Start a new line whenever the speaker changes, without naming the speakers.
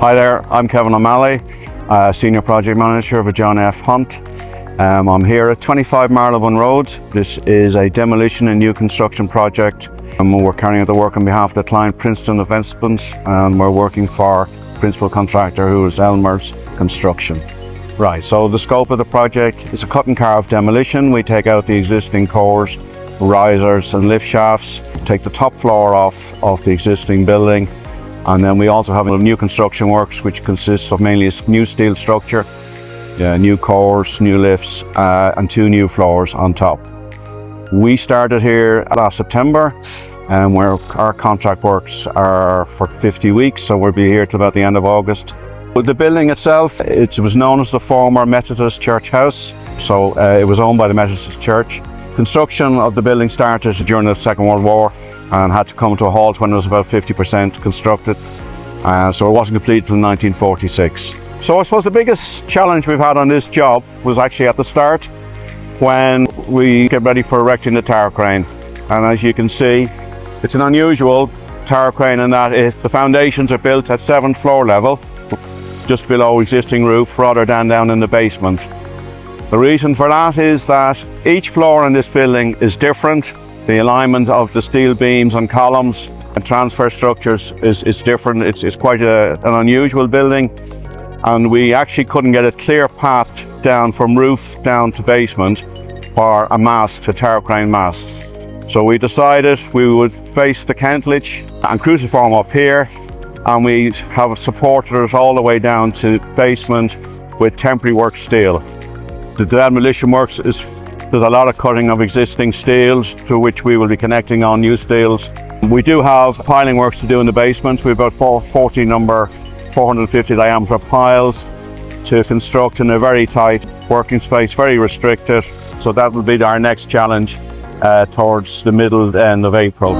Hi there, I'm Kevin O'Malley, Senior Project Manager for John F. Hunt. I'm here at 25 Marylebone Road. This is a demolition and new construction project. We're carrying out the work on behalf of the client Princeton Investments, and we're working for principal contractor who is Elmer's Construction. Right, so the scope of the project is a cut and carve demolition. We take out the existing cores, risers and lift shafts, take the top floor off the existing building, and then we also have a new construction works which consists of mainly a new steel structure, new cores, new lifts, and 2 new floors on top. We started here last September, and where our contract works are for 50 weeks, so we'll be here till about the end of August. The building itself, it was known as the former Methodist Church House, so it was owned by the Methodist Church. Construction of the building started during the Second World War and had to come to a halt when it was about 50% constructed, so it wasn't completed until 1946. So I suppose the biggest challenge we've had on this job was actually at the start when we get ready for erecting the tower crane. And as you can see, it's an unusual tower crane in that the foundations are built at 7th floor level, just below existing roof, rather than down in the basement. The reason for that is that each floor in this building is different. The alignment of the steel beams and columns and transfer structures is different. It's quite an unusual building, and we actually couldn't get a clear path down from roof down to basement for a mast, to tower crane mast. So we decided we would face the cantlage and cruciform up here, and we have supported it all the way down to basement with temporary work steel. The demolition works there's a lot of cutting of existing steels to which we will be connecting on new steels. We do have piling works to do in the basement. We have about 40 number 450 diameter piles to construct in a very tight working space, very restricted. So that will be our next challenge towards the middle end of April.